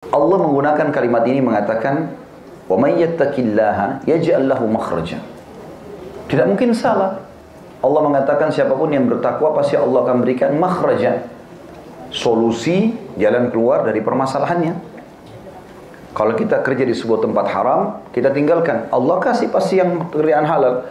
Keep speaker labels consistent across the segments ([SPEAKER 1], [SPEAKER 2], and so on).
[SPEAKER 1] Allah menggunakan kalimat ini mengatakan, "Wa may yattaqillaha yaj'al lahu makhraja." Tidak mungkin salah. Allah mengatakan siapapun yang bertakwa pasti Allah akan berikan makhraja, solusi, jalan keluar dari permasalahannya. Kalau kita kerja di sebuah tempat haram, kita tinggalkan, Allah kasih pasti yang pekerjaan halal.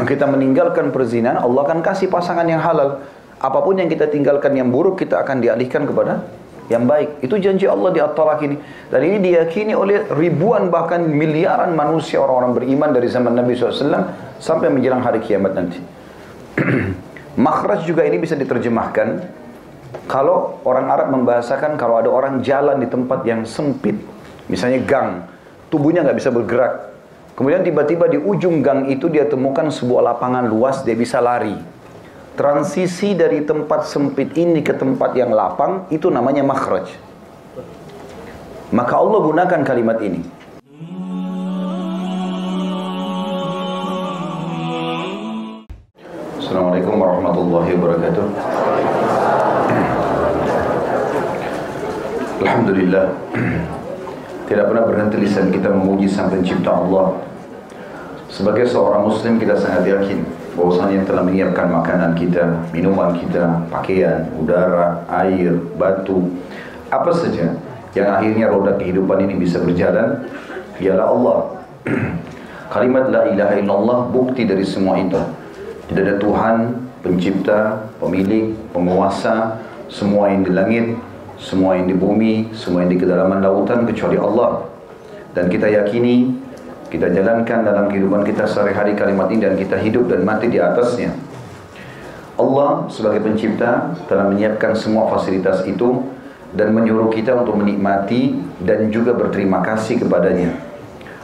[SPEAKER 1] Kita meninggalkan perzinahan, Allah akan kasih pasangan yang halal. Apapun yang kita tinggalkan yang buruk, kita akan dialihkan kepada yang baik. Itu janji Allah di At-Talaq ini. Dan ini diyakini oleh ribuan bahkan miliaran manusia, orang-orang beriman dari zaman Nabi SAW sampai menjelang hari kiamat nanti. Makhraj juga ini bisa diterjemahkan, kalau orang Arab membahasakan kalau ada orang jalan di tempat yang sempit, misalnya gang, tubuhnya nggak bisa bergerak. Kemudian tiba-tiba di ujung gang itu dia temukan sebuah lapangan luas, dia bisa lari. Transisi dari tempat sempit ini ke tempat yang lapang, itu namanya makhraj. Maka Allah gunakan kalimat ini. Assalamualaikum warahmatullahi wabarakatuh. Alhamdulillah, tidak pernah berhenti lisan kita memuji Sang Pencipta Allah. Sebagai seorang muslim kita sangat yakin bahwasanya yang telah menyiapkan makanan kita, minuman kita, pakaian, udara, air, batu, apa saja yang akhirnya roda kehidupan ini bisa berjalan, ialah Allah. Kalimat la ilaha illallah bukti dari semua itu. Tidak ada Tuhan, pencipta, pemilik, penguasa, semua yang di langit, semua yang di bumi, semua yang di kedalaman lautan kecuali Allah. Dan kita yakini, kita jalankan dalam kehidupan kita sehari-hari kalimat ini dan kita hidup dan mati di atasnya. Allah sebagai pencipta telah menyiapkan semua fasilitas itu dan menyuruh kita untuk menikmati dan juga berterima kasih kepadanya.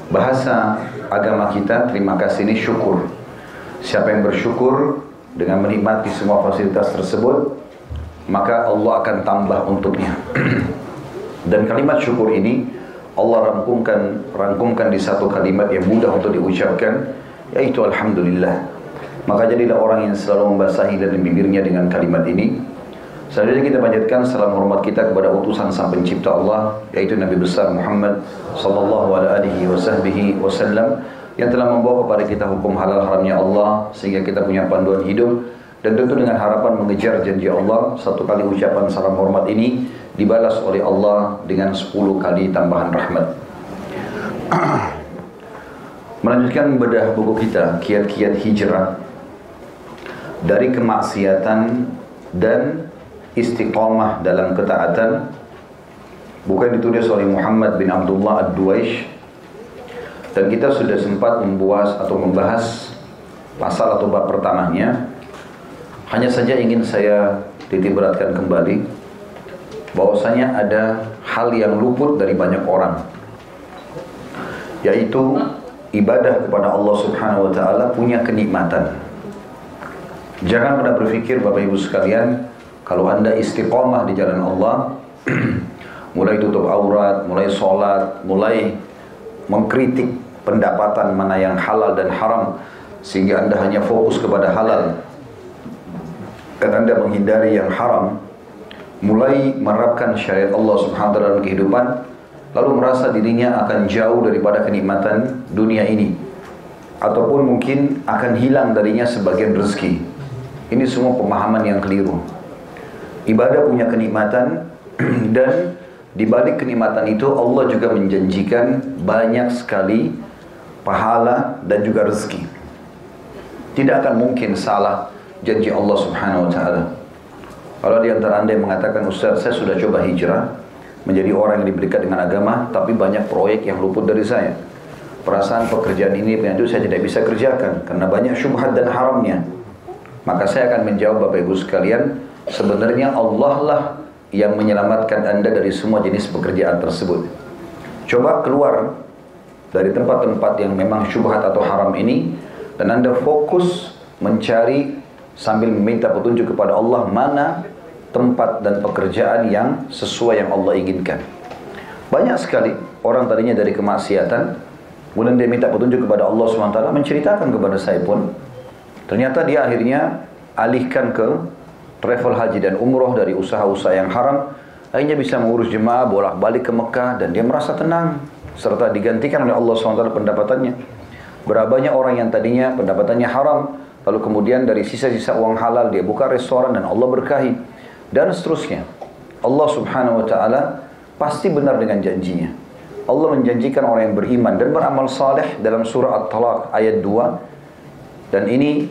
[SPEAKER 1] Bahasa agama kita, terima kasih ini syukur. Siapa yang bersyukur dengan menikmati semua fasilitas tersebut, maka Allah akan tambah untuknya. Dan kalimat syukur ini Allah rangkumkan di satu kalimat yang mudah untuk diucapkan, yaitu Alhamdulillah. Maka jadilah orang yang selalu membasahi dan bibirnya dengan kalimat ini. Selanjutnya kita panjatkan salam hormat kita kepada utusan Sang Pencipta Allah, yaitu Nabi besar Muhammad sallallahu alaihi wasallam, yang telah membawa kepada kita hukum halal haramnya Allah sehingga kita punya panduan hidup. Dan tentu dengan harapan mengejar janji Allah, satu kali ucapan salam hormat ini dibalas oleh Allah dengan 10 kali tambahan rahmat. Melanjutkan bedah buku kita, Kiat-Kiat Hijrah dari kemaksiatan dan istiqamah dalam ketaatan. Buku yang ditulis oleh Muhammad bin Abdullah Ad-Duwaish. Dan kita sudah sempat membahas pasal atau bab pertamanya. Hanya saja ingin saya titik beratkan kembali bahwasanya ada hal yang luput dari banyak orang, yaitu ibadah kepada Allah Subhanahu wa taala punya kenikmatan. Jangan pernah berpikir Bapak Ibu sekalian, kalau Anda istiqomah di jalan Allah, mulai tutup aurat, mulai sholat, mulai mengkritik pendapatan mana yang halal dan haram, sehingga Anda hanya fokus kepada halal dan Anda menghindari yang haram, mulai menerapkan syariat Allah Subhanahu wa taala dalam kehidupan, lalu merasa dirinya akan jauh daripada kenikmatan dunia ini, ataupun mungkin akan hilang darinya sebagian rezeki. Ini semua pemahaman yang keliru. Ibadah punya kenikmatan dan di balik kenikmatan itu Allah juga menjanjikan banyak sekali pahala dan juga rezeki. Tidak akan mungkin salah janji Allah Subhanahu wa taala. Kalau di antara Anda yang mengatakan, "Ustaz, saya sudah coba hijrah menjadi orang yang diberikan dengan agama, tapi banyak proyek yang luput dari saya. Perasaan pekerjaan ini itu saya tidak bisa kerjakan karena banyak syubhat dan haramnya." Maka saya akan menjawab Bapak Ibu sekalian, sebenarnya Allah lah yang menyelamatkan Anda dari semua jenis pekerjaan tersebut. Coba keluar dari tempat-tempat yang memang syubhat atau haram ini dan Anda fokus mencari sambil meminta petunjuk kepada Allah mana tempat dan pekerjaan yang sesuai yang Allah inginkan. Banyak sekali orang tadinya dari kemaksiatan, kemudian dia minta petunjuk kepada Allah SWT, menceritakan kepada saya pun, ternyata dia akhirnya alihkan ke travel haji dan umroh dari usaha-usaha yang haram, Akhirnya bisa mengurus jemaah, bolak-balik ke Mekah, dan dia merasa tenang. Serta digantikan oleh Allah SWT pendapatannya. Berapa banyak orang yang tadinya pendapatannya haram, lalu kemudian dari sisa-sisa uang halal dia buka restoran dan Allah berkahi. Dan seterusnya. Allah Subhanahu wa Ta'ala pasti benar dengan janjinya. Allah menjanjikan orang yang beriman dan beramal saleh dalam surah At-Talaq ayat 2. Dan ini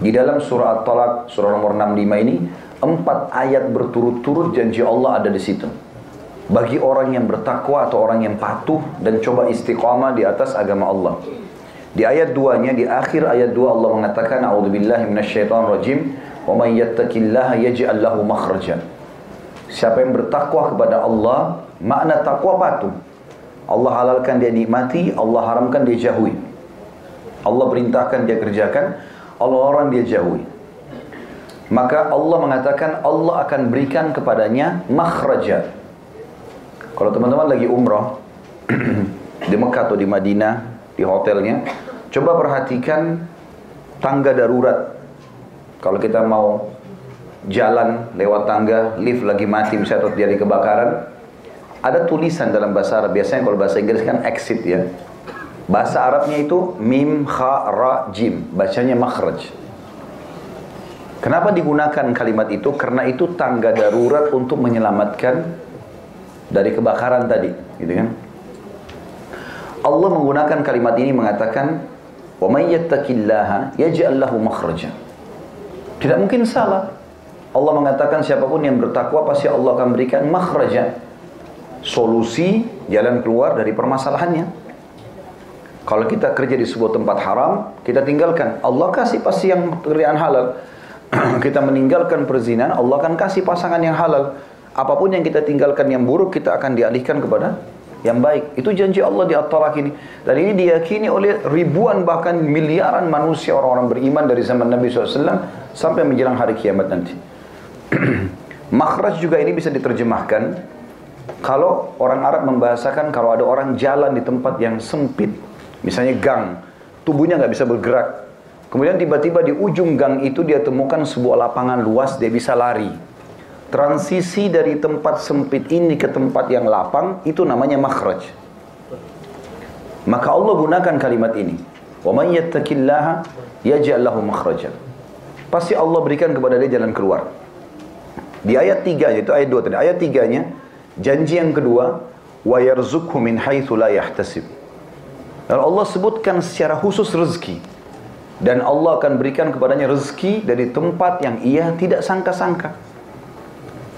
[SPEAKER 1] di dalam surah At-Talaq surah nomor 65 ini 4 ayat berturut-turut janji Allah ada di situ. Bagi orang yang bertakwa atau orang yang patuh dan coba istiqamah di atas agama Allah. Di ayat 2-nya, di akhir ayat 2 Allah mengatakan a'udzubillahi minasyaitonirrajim wa may yattaqillaha yaj'al lahu makhraja. Siapa yang bertakwa kepada Allah, makna takwa patuh. Allah halalkan dia nikmati, Allah haramkan dia jauhi. Allah perintahkan dia kerjakan, Allah larang dia jauhi. Maka Allah mengatakan Allah akan berikan kepadanya makhraja. Kalau teman-teman lagi umrah di Mekah atau di Madinah, di hotelnya, coba perhatikan tangga darurat. Kalau kita mau jalan lewat tangga, lift lagi mati misalnya atau terjadi kebakaran, ada tulisan dalam bahasa Arab. Biasanya kalau bahasa Inggris kan exit ya. Bahasa Arabnya itu mim, kha, ra, jim. Bacanya makhraj. Kenapa digunakan kalimat itu? Karena itu tangga darurat untuk menyelamatkan dari kebakaran tadi, gitu kan? Allah menggunakan kalimat ini mengatakan, "Wa may yattaqillaha yaj'al lahu makhraja." Tidak mungkin salah. Allah mengatakan siapapun yang bertakwa pasti Allah akan berikan makhraja, solusi, jalan keluar dari permasalahannya. Kalau kita kerja di sebuah tempat haram, kita tinggalkan, Allah kasih pasti yang pekerjaan halal. Kita meninggalkan perzinahan, Allah akan kasih pasangan yang halal. Apapun yang kita tinggalkan yang buruk, kita akan dialihkan kepada yang baik. Itu janji Allah di At-Talaq ini. Dan ini diyakini oleh ribuan bahkan miliaran manusia orang-orang beriman dari zaman Nabi SAW sampai menjelang hari kiamat nanti. Makhraj juga ini bisa diterjemahkan kalau orang Arab membahasakan kalau ada orang jalan di tempat yang sempit, misalnya gang, tubuhnya nggak bisa bergerak, kemudian tiba-tiba di ujung gang itu dia temukan sebuah lapangan luas, dia bisa lari. Transisi dari tempat sempit ini ke tempat yang lapang itu namanya makhraj. Maka Allah gunakan kalimat ini, wa may yattaqillaha yaj'al lahu makhraja. Pasti Allah berikan kepada dia jalan keluar. Di ayat 3, itu ayat 2 tadi. Ayat 3-nya, janji yang kedua, wa yarzuqhu min haitsu la yahtasib. Dan Allah sebutkan secara khusus rezeki. Dan Allah akan berikan kepadanya rezeki dari tempat yang ia tidak sangka-sangka.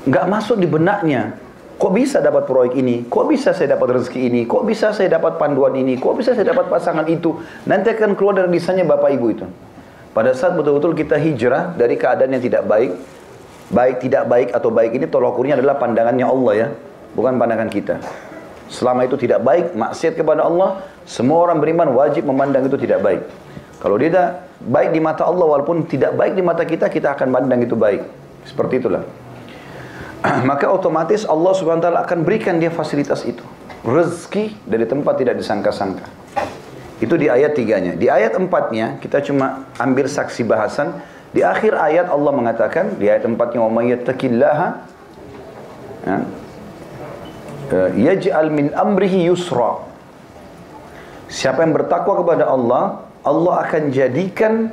[SPEAKER 1] Enggak masuk di benaknya. Kok bisa dapat proyek ini? Kok bisa saya dapat rezeki ini? Kok bisa saya dapat panduan ini? Kok bisa saya dapat pasangan itu? Nanti akan keluar dari lisannya Bapak Ibu itu. Pada saat betul-betul kita hijrah dari keadaan yang tidak baik, baik tidak baik atau baik ini tolak ukurnya adalah pandangannya Allah ya, bukan pandangan kita. Selama itu tidak baik, maksiat kepada Allah, semua orang beriman wajib memandang itu tidak baik. Kalau dia tidak baik di mata Allah walaupun tidak baik di mata kita, kita akan pandang itu baik. Seperti itulah. Maka otomatis Allah SWT akan berikan dia fasilitas itu. Rezeki dari tempat tidak disangka-sangka. Itu di ayat 3-nya. Di ayat 4-nya, kita cuma ambil saksi bahasan. Di akhir ayat Allah mengatakan, di ayat 4-nya, وَمَنْ يَتَّقِ yaj'al min amrihi yusra. Siapa yang bertakwa kepada Allah, Allah akan jadikan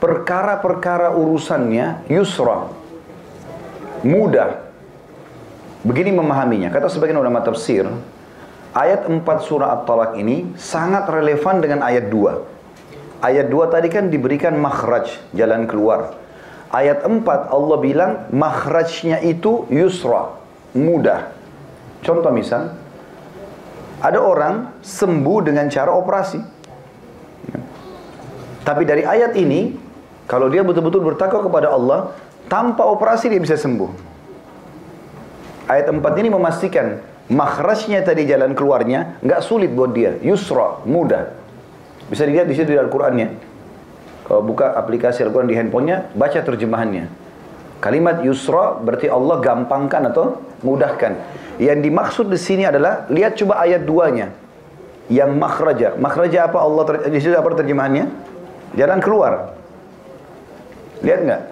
[SPEAKER 1] perkara-perkara urusannya yusra, mudah. Begini memahaminya, kata sebagian ulama tafsir, ayat 4 surah At-Talaq ini sangat relevan dengan ayat 2. Ayat 2 tadi kan diberikan makhraj, jalan keluar. Ayat 4 Allah bilang makhrajnya itu yusra, mudah. Contoh misal, ada orang sembuh dengan cara operasi. Tapi dari ayat ini, kalau dia betul-betul bertakwa kepada Allah, tanpa operasi dia bisa sembuh. Ayat 4 ini memastikan makhrajnya tadi, jalan keluarnya nggak sulit buat dia, yusra, mudah. Bisa dilihat di situ di Al-Qur'annya. Kalau buka aplikasi Al-Qur'an di handphonenya, baca terjemahannya. Kalimat yusra berarti Allah gampangkan atau mudahkan. Yang dimaksud di sini adalah, lihat coba ayat 2-nya. Yang makhraja. Makhraja apa Allah di situ apa terjemahannya? Jalan keluar. Lihat nggak?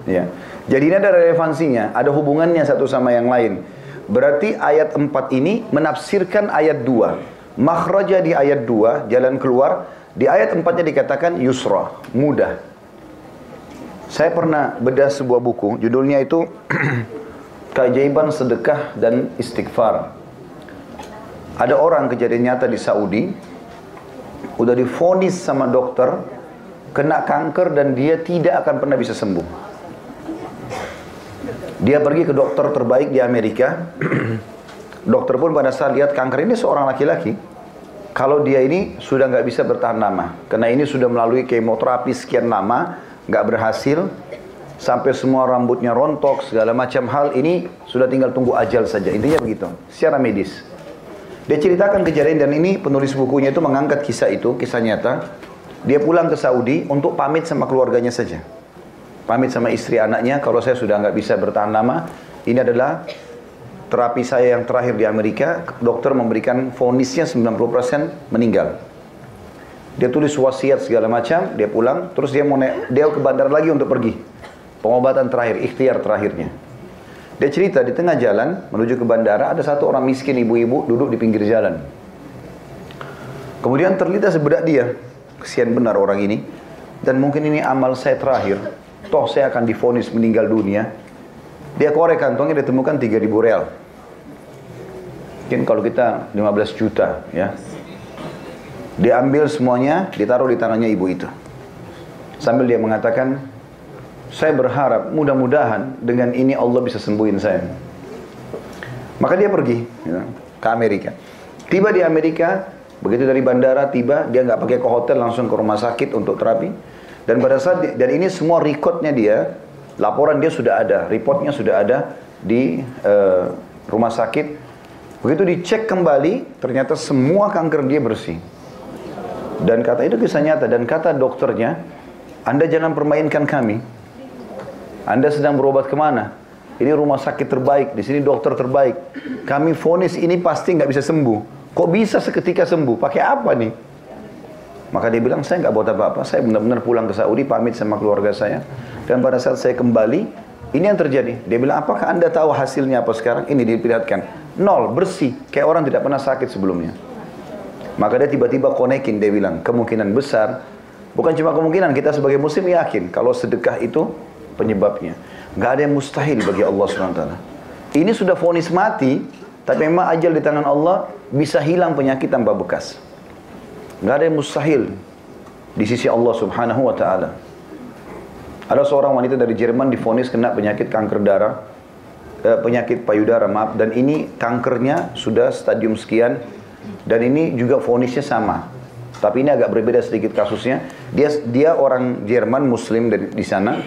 [SPEAKER 1] Ya. Jadi ini ada relevansinya, ada hubungannya satu sama yang lain. Berarti ayat 4 ini menafsirkan ayat 2. Makhraja di ayat 2, jalan keluar. Di ayat 4-nya dikatakan yusra, mudah. Saya pernah bedah sebuah buku, judulnya itu Keajaiban Sedekah dan Istighfar. Ada orang, kejadian nyata di Saudi, udah divonis sama dokter, kena kanker dan dia tidak akan pernah bisa sembuh. Dia pergi ke dokter terbaik di Amerika. Dokter pun pada saat lihat kanker ini seorang laki-laki, kalau dia ini sudah nggak bisa bertahan lama, karena ini sudah melalui kemoterapi sekian lama, nggak berhasil, sampai semua rambutnya rontok, segala macam hal, ini sudah tinggal tunggu ajal saja. Intinya begitu, secara medis. Dia ceritakan kejadian, dan ini penulis bukunya itu mengangkat kisah itu, kisah nyata. Dia pulang ke Saudi untuk pamit sama keluarganya saja. Pamit sama istri anaknya, kalau saya sudah nggak bisa bertahan lama, ini adalah terapi saya yang terakhir di Amerika. Dokter memberikan vonisnya 90% meninggal. Dia tulis wasiat segala macam, dia pulang, terus dia ke bandar lagi untuk pergi. Pengobatan terakhir, ikhtiar terakhirnya. Dia cerita di tengah jalan menuju ke bandara, ada satu orang miskin ibu-ibu duduk di pinggir jalan. Kemudian terlintas bedak dia, kesian benar orang ini, dan mungkin ini amal saya terakhir, toh saya akan divonis meninggal dunia. Dia korek kantongnya, ditemukan 3.000 real. Mungkin kalau kita 15 juta ya. Dia ambil semuanya, ditaruh di tangannya ibu itu. Sambil dia mengatakan, saya berharap mudah-mudahan dengan ini Allah bisa sembuhin saya. Maka dia pergi ya, ke Amerika. Tiba di Amerika, begitu dari bandara tiba, dia nggak pakai ke hotel, langsung ke rumah sakit untuk terapi. Dan pada saat, dan ini semua rekodnya dia, laporan dia sudah ada, reportnya sudah ada di rumah sakit. Begitu dicek kembali, ternyata semua kanker dia bersih. Dan kata itu kisah nyata, dan kata dokternya, Anda jangan permainkan kami. Anda sedang berobat kemana? Ini rumah sakit terbaik, di sini dokter terbaik. Kami vonis ini pasti nggak bisa sembuh. Kok bisa seketika sembuh? Pakai apa nih? Maka dia bilang, saya nggak buat apa-apa. Saya benar-benar pulang ke Saudi, pamit sama keluarga saya. Dan pada saat saya kembali, ini yang terjadi. Dia bilang, apakah Anda tahu hasilnya apa sekarang? Ini diperlihatkan. 0, bersih. Kayak orang tidak pernah sakit sebelumnya. Maka dia tiba-tiba konekin, dia bilang, kemungkinan besar, bukan cuma kemungkinan, kita sebagai muslim yakin, kalau sedekah itu penyebabnya. Nggak ada yang mustahil bagi Allah SWT. Ini sudah vonis mati, tapi memang ajal di tangan Allah, bisa hilang penyakit tanpa bekas. Nggak ada yang mustahil di sisi Allah Subhanahu wa Ta'ala. Ada seorang wanita dari Jerman divonis kena penyakit kanker darah, penyakit payudara, maaf, dan ini kankernya sudah stadium sekian, dan ini juga vonisnya sama. Tapi ini agak berbeda sedikit kasusnya. Dia orang Jerman Muslim di sana.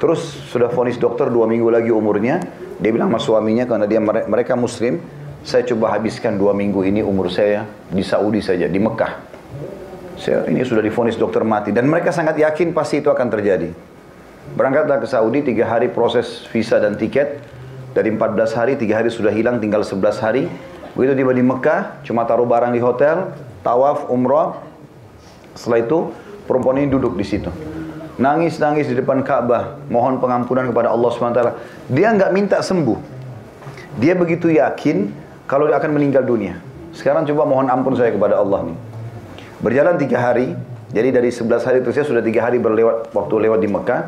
[SPEAKER 1] Terus sudah vonis dokter 2 minggu lagi umurnya. Dia bilang sama suaminya, karena mereka Muslim, saya coba habiskan 2 minggu ini umur saya di Saudi saja, di Mekah. Ini sudah divonis dokter mati, dan mereka sangat yakin pasti itu akan terjadi. Berangkatlah ke Saudi, 3 hari proses visa dan tiket. Dari 14 hari, 3 hari sudah hilang, tinggal 11 hari. Begitu tiba di Mekah, cuma taruh barang di hotel, tawaf, umrah. Setelah itu, perempuan ini duduk di situ. Nangis-nangis di depan Ka'bah, mohon pengampunan kepada Allah SWT. Dia nggak minta sembuh. Dia begitu yakin kalau dia akan meninggal dunia. Sekarang coba mohon ampun saya kepada Allah nih. Berjalan 3 hari, jadi dari 11 hari itu saya sudah 3 hari waktu lewat di Mekah.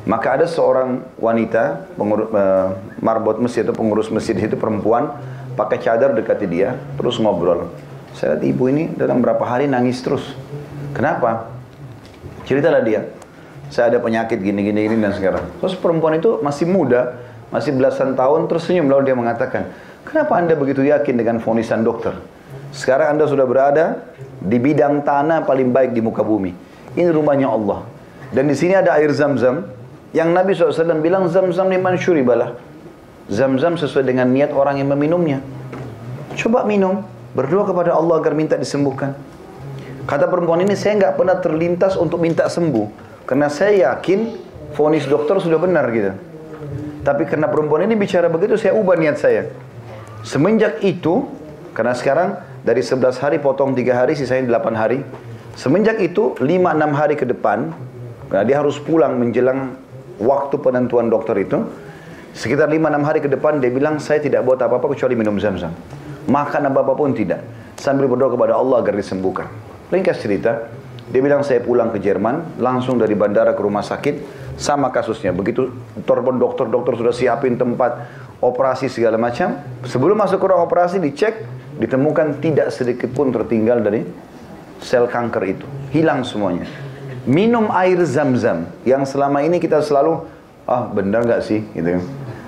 [SPEAKER 1] Maka ada seorang wanita, marbot masjid atau pengurus masjid itu, perempuan, pakai cadar dekati dia, terus ngobrol. Saya lihat ibu ini dalam berapa hari nangis terus. Kenapa? Ceritalah dia. Saya ada penyakit gini dan sekarang. Terus perempuan itu masih muda, masih belasan tahun, terus senyum, lalu dia mengatakan, kenapa Anda begitu yakin dengan vonisan dokter? Sekarang Anda sudah berada di bidang tanah paling baik di muka bumi. Ini rumahnya Allah. Dan di sini ada air Zam-Zam yang Nabi SAW bilang, Zam-Zam liman syuribalah. Zam-Zam sesuai dengan niat orang yang meminumnya. Coba minum, berdoa kepada Allah agar minta disembuhkan. Kata perempuan ini, saya nggak pernah terlintas untuk minta sembuh, karena saya yakin vonis dokter sudah benar gitu. Tapi karena perempuan ini bicara begitu, saya ubah niat saya. Semenjak itu, karena sekarang dari 11 hari potong 3 hari, sisanya 8 hari. Semenjak itu 5-6 hari ke depan, karena dia harus pulang menjelang waktu penentuan dokter itu, sekitar 5-6 hari ke depan dia bilang, saya tidak buat apa-apa kecuali minum zam-zam. Makan apa-apa pun tidak. Sambil berdoa kepada Allah agar disembuhkan. Ringkas cerita, dia bilang saya pulang ke Jerman, langsung dari bandara ke rumah sakit, sama kasusnya. Begitu telepon dokter sudah siapin tempat operasi segala macam. Sebelum masuk ke ruang operasi dicek, ditemukan tidak sedikit pun tertinggal dari sel kanker itu. Hilang semuanya. Minum air zam-zam yang selama ini kita selalu, benar nggak sih? Gitu.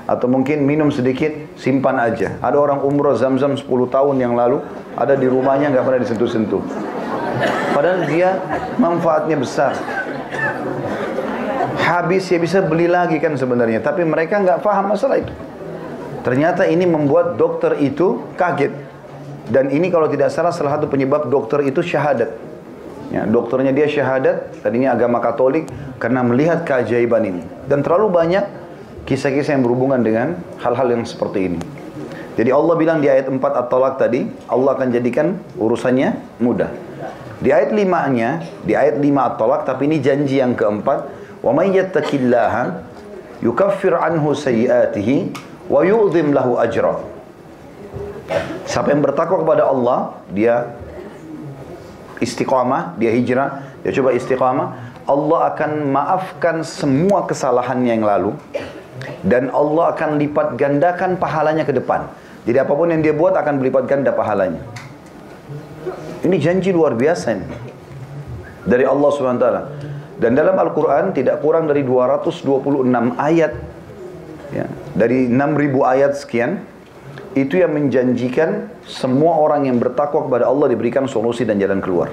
[SPEAKER 1] Atau mungkin minum sedikit, simpan aja. Ada orang umroh zam-zam 10 tahun yang lalu, ada di rumahnya nggak pernah disentuh-sentuh. Padahal dia manfaatnya besar. Habis ya bisa beli lagi kan sebenarnya. Tapi mereka nggak paham masalah itu. Ternyata ini membuat dokter itu kaget. Dan ini kalau tidak salah satu penyebab dokter itu syahadat. Ya, dokternya dia syahadat, tadinya agama Katolik, karena melihat keajaiban ini. Dan terlalu banyak kisah-kisah yang berhubungan dengan hal-hal yang seperti ini. Jadi Allah bilang di ayat 4 At-Talaq tadi, Allah akan jadikan urusannya mudah. Di ayat 5-nya, di ayat 5 At-Talaq, tapi ini janji yang keempat, wa may yattaqillaha yukaffir anhu sayyi'atihi wa yu'dhim lahu ajra. Siapa yang bertakwa kepada Allah, dia istiqamah, dia hijrah, dia coba istiqamah, Allah akan maafkan semua kesalahannya yang lalu, dan Allah akan lipat gandakan pahalanya ke depan. Jadi apapun yang dia buat akan berlipat ganda pahalanya. Ini janji luar biasa ini dari Allah SWT. Dan dalam Al-Quran tidak kurang dari 226 ayat, ya, dari 6.000 ayat sekian, itu yang menjanjikan semua orang yang bertakwa kepada Allah diberikan solusi dan jalan keluar.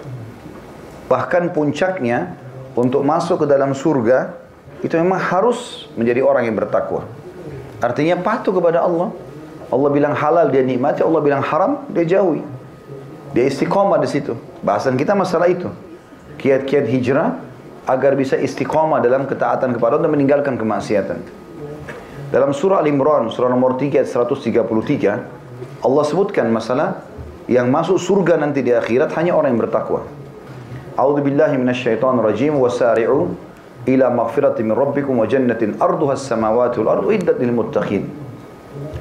[SPEAKER 1] Bahkan puncaknya untuk masuk ke dalam surga itu memang harus menjadi orang yang bertakwa. Artinya patuh kepada Allah. Allah bilang halal dia nikmati, Allah bilang haram dia jauhi. Dia istiqamah di situ. Bahasan kita masalah itu. Kiat-kiat hijrah agar bisa istiqamah dalam ketaatan kepada Allah dan meninggalkan kemaksiatan. Dalam surah Al-Imran, surah nomor 3 ayat 133, Allah sebutkan masalah yang masuk surga nanti di akhirat hanya orang yang bertakwa. A'udzubillahi minasyaitonirrajim, wasari'u ila maghfirati min rabbikum wa jannatin arduha as-samawati wal ardu iddat lil muttaqin.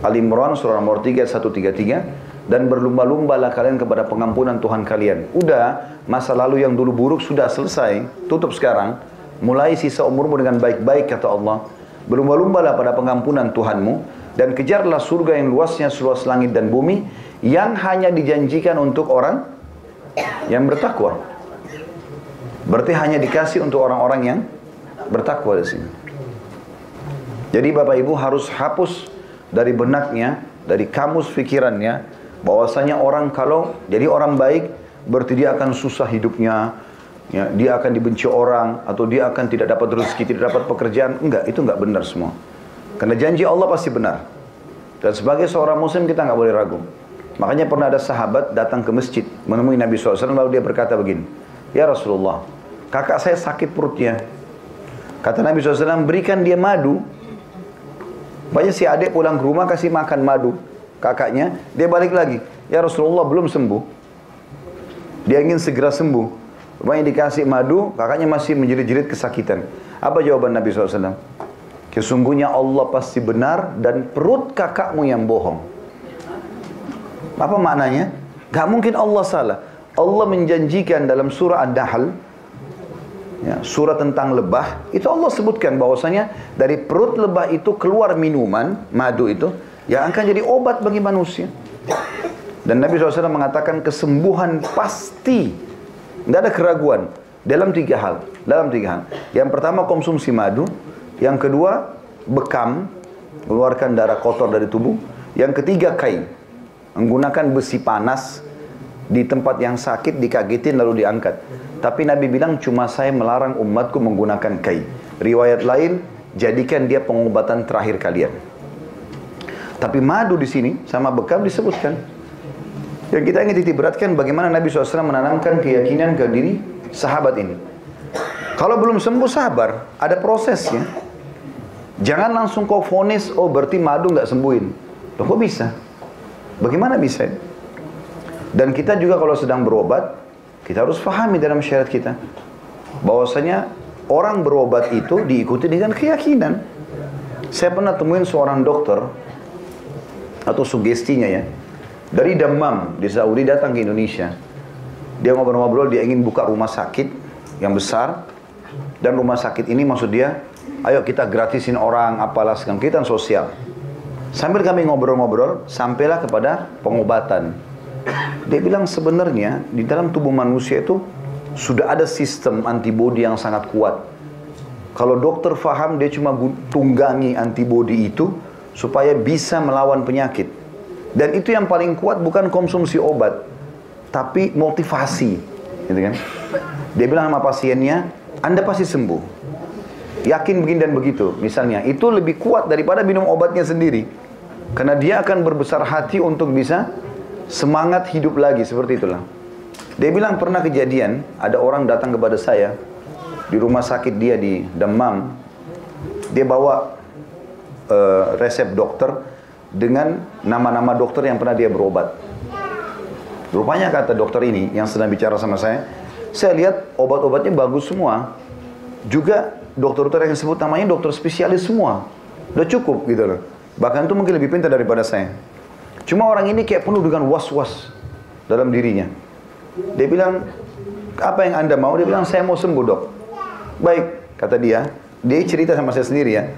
[SPEAKER 1] Al-Imran surah nomor 3 ayat 133, dan berlumba-lumbalah kalian kepada pengampunan Tuhan kalian. Udah, masa lalu yang dulu buruk sudah selesai, tutup sekarang. Mulai sisa umurmu dengan baik-baik kata Allah. Berlumba-lumbalah pada pengampunan Tuhanmu dan kejarlah surga yang luasnya seluas langit dan bumi yang hanya dijanjikan untuk orang yang bertakwa. Berarti hanya dikasih untuk orang-orang yang bertakwa di sini. Jadi Bapak Ibu harus hapus dari benaknya, dari kamus pikirannya, bahwasanya orang kalau jadi orang baik berarti dia akan susah hidupnya, ya, dia akan dibenci orang, atau dia akan tidak dapat rezeki, tidak dapat pekerjaan. Enggak, itu enggak benar semua. Karena janji Allah pasti benar. Dan sebagai seorang muslim kita enggak boleh ragu. Makanya pernah ada sahabat datang ke masjid menemui Nabi SAW, lalu dia berkata begini, ya Rasulullah, kakak saya sakit perutnya. Kata Nabi SAW, berikan dia madu. Banyak si adik pulang ke rumah kasih makan madu kakaknya, dia balik lagi, ya Rasulullah belum sembuh. Dia ingin segera sembuh. Rupanya dikasih madu, kakaknya masih menjerit-jerit kesakitan. Apa jawaban Nabi SAW? Sesungguhnya Allah pasti benar dan perut kakakmu yang bohong. Apa maknanya? Gak mungkin Allah salah. Allah menjanjikan dalam surah An-Nahl, ya, surah tentang lebah, itu Allah sebutkan bahwasanya dari perut lebah itu keluar minuman, madu itu, yang akan jadi obat bagi manusia. Dan Nabi SAW mengatakan kesembuhan pasti, tidak ada keraguan dalam 3 hal. Yang pertama konsumsi madu, yang kedua bekam, keluarkan darah kotor dari tubuh, yang ketiga kain, menggunakan besi panas di tempat yang sakit, dikagetin lalu diangkat. Tapi Nabi bilang cuma saya melarang umatku menggunakan kain. Riwayat lain, jadikan dia pengobatan terakhir kalian. Tapi madu di sini sama bekam disebutkan. Yang kita ingin titik beratkan bagaimana Nabi SAW menanamkan keyakinan ke diri sahabat ini. Kalau belum sembuh sabar, ada prosesnya. Jangan langsung kau vonis, oh berarti madu nggak sembuhin. Loh kok bisa? Bagaimana bisa? Dan kita juga kalau sedang berobat, kita harus pahami dalam syariat kita bahwasanya orang berobat itu diikuti dengan keyakinan. Saya pernah temuin seorang dokter, atau sugestinya ya, dari Dammam di Saudi datang ke Indonesia. Dia ngobrol-ngobrol, dia ingin buka rumah sakit yang besar. Dan rumah sakit ini maksud dia, ayo kita gratisin orang, apalah kegiatan sosial. Sambil kami ngobrol-ngobrol, sampailah kepada pengobatan. Dia bilang sebenarnya di dalam tubuh manusia itu sudah ada sistem antibodi yang sangat kuat. Kalau dokter faham, dia cuma tunggangi antibodi itu supaya bisa melawan penyakit. Dan itu yang paling kuat bukan konsumsi obat, tapi motivasi, gitu kan? Dia bilang sama pasiennya, Anda pasti sembuh. Yakin begini dan begitu, misalnya. Itu lebih kuat daripada minum obatnya sendiri. Karena dia akan berbesar hati untuk bisa semangat hidup lagi, seperti itulah. Dia bilang pernah kejadian, ada orang datang kepada saya, di rumah sakit dia di Dammam. Dia bawa resep dokter dengan nama-nama dokter yang pernah dia berobat. Rupanya kata dokter ini yang sedang bicara sama saya lihat obat-obatnya bagus semua. Juga dokter-dokter yang disebut namanya dokter spesialis semua. Udah cukup gitu loh. Bahkan itu mungkin lebih pintar daripada saya. Cuma orang ini kayak penuh dengan was-was dalam dirinya. Dia bilang, apa yang Anda mau? Dia bilang, saya mau sembuh dok. Baik, kata dia. Dia cerita sama saya sendiri ya.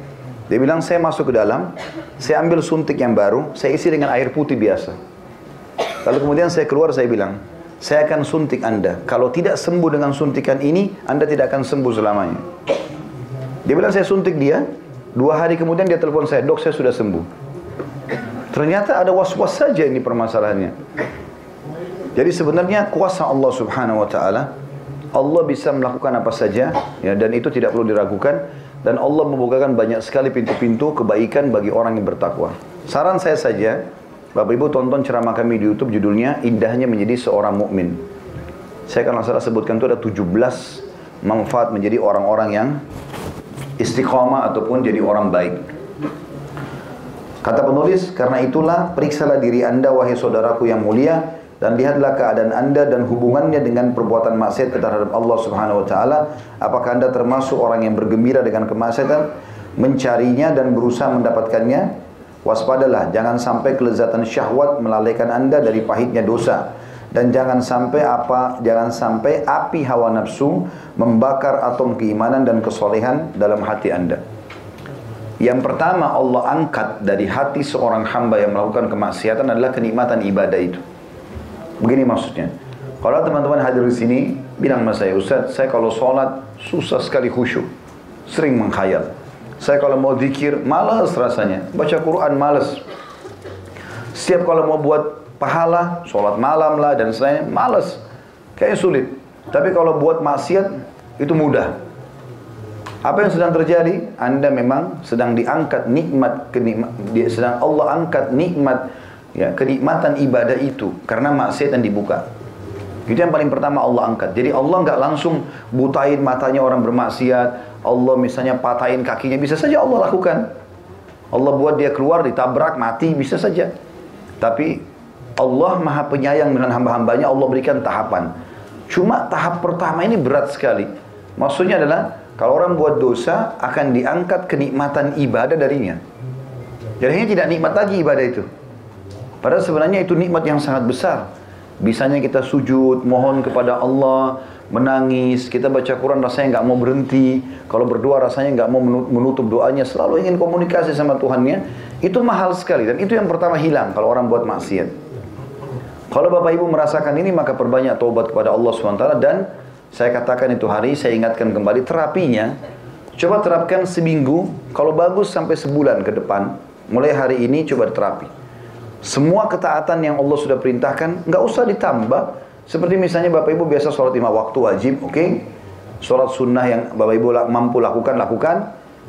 [SPEAKER 1] Dia bilang, saya masuk ke dalam, saya ambil suntik yang baru, saya isi dengan air putih biasa. Lalu kemudian saya keluar, saya bilang, saya akan suntik Anda. Kalau tidak sembuh dengan suntikan ini, Anda tidak akan sembuh selamanya. Dia bilang, saya suntik dia. 2 hari kemudian dia telepon saya, dok saya sudah sembuh. Ternyata ada was-was saja ini permasalahannya. Jadi sebenarnya kuasa Allah subhanahu wa ta'ala, Allah bisa melakukan apa saja, ya, dan itu tidak perlu diragukan. Dan Allah membukakan banyak sekali pintu-pintu kebaikan bagi orang yang bertakwa. Saran saya saja, Bapak Ibu tonton ceramah kami di YouTube, judulnya Indahnya Menjadi Seorang Mukmin. Saya akan salah sebutkan itu ada 17 manfaat menjadi orang-orang yang istiqamah ataupun jadi orang baik. Kata penulis, karena itulah periksalah diri Anda wahai saudaraku yang mulia, dan lihatlah keadaan Anda dan hubungannya dengan perbuatan maksiat terhadap Allah subhanahu wa ta'ala. Apakah Anda termasuk orang yang bergembira dengan kemaksiatan, mencarinya dan berusaha mendapatkannya? Waspadalah, jangan sampai kelezatan syahwat melalaikan Anda dari pahitnya dosa. Dan jangan sampai api hawa nafsu membakar atom keimanan dan kesolehan dalam hati Anda. Yang pertama Allah angkat dari hati seorang hamba yang melakukan kemaksiatan adalah kenikmatan ibadah itu. Begini maksudnya. Kalau teman-teman hadir di sini bilang sama saya, Ustaz, saya kalau sholat susah sekali khusyuk, sering menghayal. Saya kalau mau zikir malas rasanya, baca Quran malas. Setiap kalau mau buat pahala, sholat malam lah dan saya malas, kayaknya sulit. Tapi kalau buat maksiat itu mudah. Apa yang sedang terjadi? Anda memang sedang diangkat sedang Allah angkat nikmat, ya, kenikmatan ibadah itu karena maksiat yang dibuka. Itu yang paling pertama Allah angkat. Jadi Allah nggak langsung butain matanya orang bermaksiat. Allah misalnya patahin kakinya, bisa saja Allah lakukan. Allah buat dia keluar, ditabrak, mati, bisa saja. Tapi Allah maha penyayang dengan hamba-hambanya, Allah berikan tahapan. Cuma tahap pertama ini berat sekali. Maksudnya adalah, kalau orang buat dosa, akan diangkat kenikmatan ibadah darinya. Jadinya tidak nikmat lagi ibadah itu. Padahal sebenarnya itu nikmat yang sangat besar. Bisanya kita sujud, mohon kepada Allah, menangis, kita baca Quran rasanya nggak mau berhenti. Kalau berdoa rasanya nggak mau menutup doanya, selalu ingin komunikasi sama Tuhannya. Itu mahal sekali, dan itu yang pertama hilang kalau orang buat maksiat. Kalau Bapak Ibu merasakan ini, maka perbanyak taubat kepada Allah SWT. Dan saya katakan itu hari, saya ingatkan kembali terapinya. Coba terapkan seminggu, kalau bagus sampai sebulan ke depan. Mulai hari ini coba terapi. Semua ketaatan yang Allah sudah perintahkan, nggak usah ditambah. Seperti misalnya Bapak Ibu biasa sholat 5 waktu wajib, oke? Sholat sunnah yang Bapak Ibu mampu lakukan.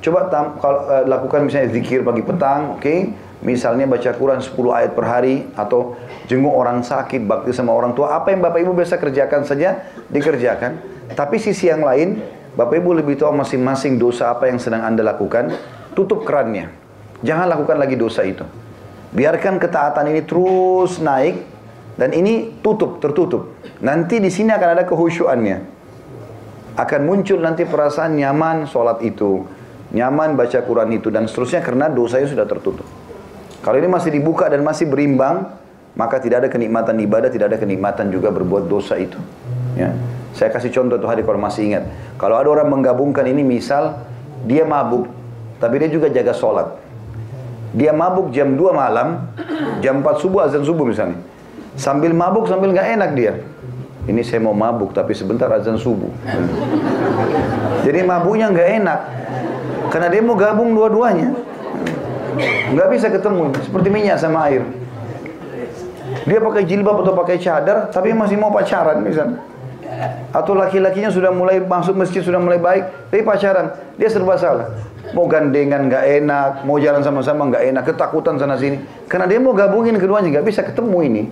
[SPEAKER 1] Coba lakukan misalnya zikir pagi petang, oke? Misalnya baca Quran 10 ayat per hari, atau jenguk orang sakit, bakti sama orang tua. Apa yang Bapak Ibu biasa kerjakan saja, dikerjakan. Tapi sisi yang lain, Bapak Ibu lebih tahu masing-masing dosa apa yang sedang Anda lakukan. Tutup kerannya. Jangan lakukan lagi dosa itu. Biarkan ketaatan ini terus naik, dan ini tertutup. Nanti di sini akan ada kehusyuannya. akan muncul nanti perasaan nyaman sholat itu, nyaman baca Quran itu, dan seterusnya karena dosanya sudah tertutup. Kalau ini masih dibuka dan masih berimbang, maka tidak ada kenikmatan ibadah, tidak ada kenikmatan juga berbuat dosa itu. Ya. Saya kasih contoh tuh hari kalau masih ingat. Kalau ada orang menggabungkan ini, misal dia mabuk, tapi dia juga jaga sholat. Dia mabuk jam 2 malam, jam 4 subuh azan subuh misalnya. Sambil mabuk, sambil nggak enak dia. Ini saya mau mabuk, tapi sebentar azan subuh. Jadi mabuknya nggak enak, karena dia mau gabung dua-duanya. Nggak bisa ketemu, seperti minyak sama air. Dia pakai jilbab atau pakai cadar, tapi masih mau pacaran misalnya. Atau laki-lakinya sudah mulai masuk masjid, sudah mulai baik, tapi pacaran. Dia serba salah. Mau gandengan nggak enak, mau jalan sama-sama nggak enak, ketakutan sana sini. Karena dia mau gabungin keduanya, nggak bisa ketemu ini.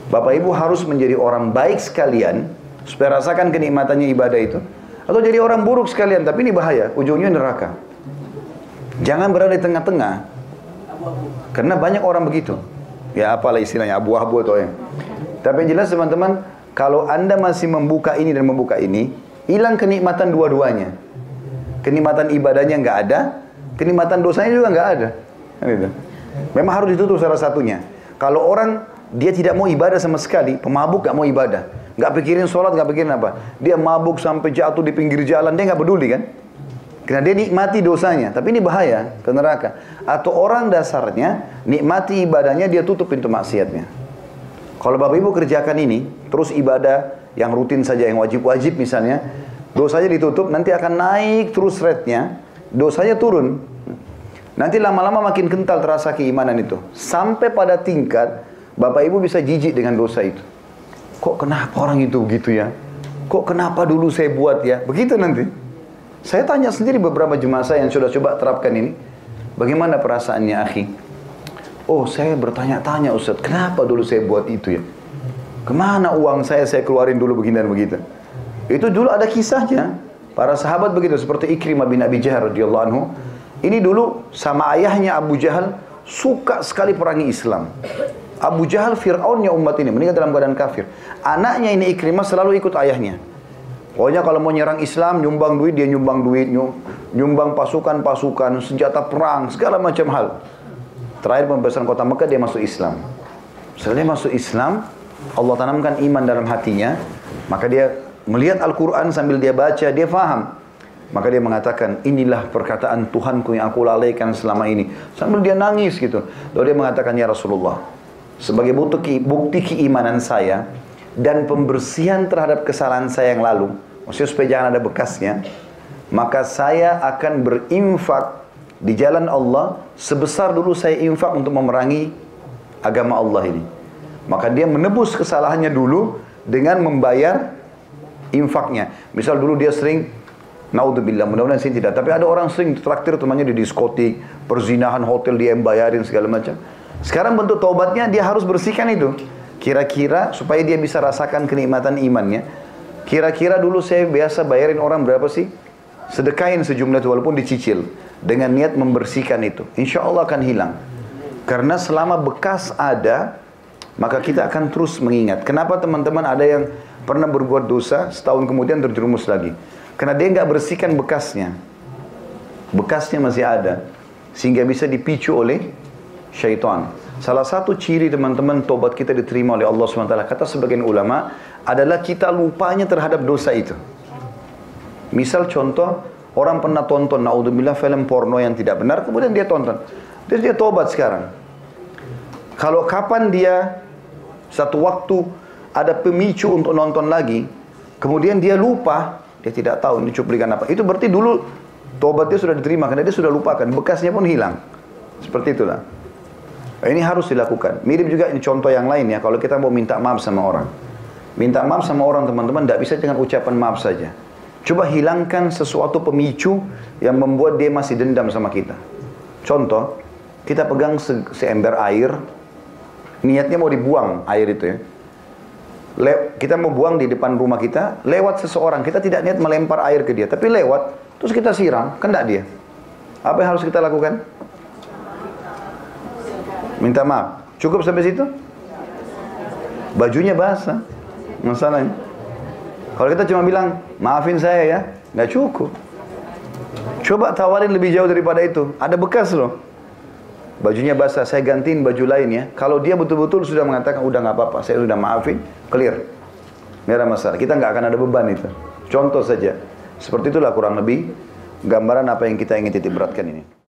[SPEAKER 1] Bapak Ibu harus menjadi orang baik sekalian, supaya rasakan kenikmatannya ibadah itu. Atau jadi orang buruk sekalian, tapi ini bahaya, ujungnya neraka. Jangan berada di tengah-tengah. Karena banyak orang begitu. Ya apalah istilahnya, abu-abu atau yang. Tapi yang jelas teman-teman, kalau Anda masih membuka ini dan membuka ini, hilang kenikmatan dua-duanya. Kenikmatan ibadahnya nggak ada, kenikmatan dosanya juga nggak ada. Gitu. Memang harus ditutup salah satunya. Kalau orang dia tidak mau ibadah sama sekali, pemabuk nggak mau ibadah, nggak pikirin sholat, nggak pikirin apa, dia mabuk sampai jatuh di pinggir jalan, dia nggak peduli kan? Karena dia nikmati dosanya, tapi ini bahaya ke neraka. Atau orang dasarnya nikmati ibadahnya, dia tutup pintu maksiatnya. Kalau Bapak Ibu kerjakan ini, terus ibadah yang rutin saja, yang wajib-wajib misalnya, dosanya ditutup, nanti akan naik terus rate-nya, dosanya turun. Nanti lama-lama makin kental terasa keimanan itu. Sampai pada tingkat, Bapak Ibu bisa jijik dengan dosa itu. Kok kenapa orang itu begitu ya? Kok kenapa dulu saya buat ya? Begitu nanti. Saya tanya sendiri beberapa jemaah saya yang sudah coba terapkan ini. Bagaimana perasaannya, akhi? Oh, saya bertanya-tanya Ustaz, kenapa dulu saya buat itu ya? Kemana uang saya keluarin dulu begini dan begitu? Itu dulu ada kisahnya. Para sahabat begitu, seperti Ikrimah bin Abi Jahal radhiyallahu anhu. Ini dulu sama ayahnya Abu Jahal suka sekali perangi Islam. Abu Jahal Fir'aunnya umat ini, meninggal dalam keadaan kafir. Anaknya ini Ikrimah selalu ikut ayahnya. Pokoknya kalau mau nyerang Islam, nyumbang duit, dia nyumbang duit, nyumbang pasukan-pasukan, senjata perang, segala macam hal. Terakhir pembebasan kota Mekah, dia masuk Islam. Setelah dia masuk Islam, Allah tanamkan iman dalam hatinya, maka dia melihat Al-Quran sambil dia baca, dia faham. Maka dia mengatakan, inilah perkataan Tuhanku yang aku lalaikan selama ini. Sambil dia nangis gitu. Lalu dia mengatakan, ya Rasulullah, sebagai bukti keimanan saya dan pembersihan terhadap kesalahan saya yang lalu, maksudnya supaya jangan ada bekasnya, maka saya akan berinfak di jalan Allah sebesar dulu saya infak untuk memerangi agama Allah ini. Maka dia menebus kesalahannya dulu dengan membayar infaknya. Misal dulu dia sering, naudzubillah, mudah-mudahan sini tidak, tapi ada orang sering traktir temannya di diskotik, perzinahan, hotel dia yang bayarin segala macam. Sekarang bentuk taubatnya dia harus bersihkan itu. Kira-kira supaya dia bisa rasakan kenikmatan imannya. Kira-kira dulu saya biasa bayarin orang berapa sih? Sedekahin sejumlah itu walaupun dicicil. Dengan niat membersihkan itu. Insya Allah akan hilang. Karena selama bekas ada, maka kita akan terus mengingat. Kenapa teman-teman ada yang pernah berbuat dosa, setahun kemudian terjerumus lagi? Karena dia nggak bersihkan bekasnya. Bekasnya masih ada. Sehingga bisa dipicu oleh syaitan. Salah satu ciri teman-teman tobat kita diterima oleh Allah SWT, kata sebagian ulama, adalah kita lupanya terhadap dosa itu. Misal contoh, orang pernah tonton, naudzubillah, film porno yang tidak benar, kemudian dia tonton. Terus dia tobat sekarang. Kalau kapan dia satu waktu ada pemicu untuk nonton lagi, kemudian dia lupa, dia tidak tahu ini cuplikan apa. Itu berarti dulu tobat dia sudah diterima, karena dia sudah lupakan, bekasnya pun hilang. Seperti itulah. Ini harus dilakukan. Mirip juga ini contoh yang lain ya, kalau kita mau minta maaf sama orang. Minta maaf sama orang teman-teman, tidak bisa dengan ucapan maaf saja. Coba hilangkan sesuatu pemicu yang membuat dia masih dendam sama kita. Contoh, kita pegang seember air, niatnya mau dibuang air itu ya. Kita mau buang di depan rumah kita, lewat seseorang, kita tidak niat melempar air ke dia, tapi lewat, terus kita siram, kena dia. Apa yang harus kita lakukan? Minta maaf. Cukup sampai situ? Bajunya basah. Masalahnya. Kalau kita cuma bilang, maafin saya ya, nggak cukup. Coba tawarin lebih jauh daripada itu. Ada bekas loh. Bajunya basah, saya gantiin baju lain ya. Kalau dia betul-betul sudah mengatakan, udah nggak apa-apa, saya sudah maafin, clear. Nggak ada masalah. Kita nggak akan ada beban itu. Contoh saja. Seperti itulah kurang lebih gambaran apa yang kita ingin titik beratkan ini.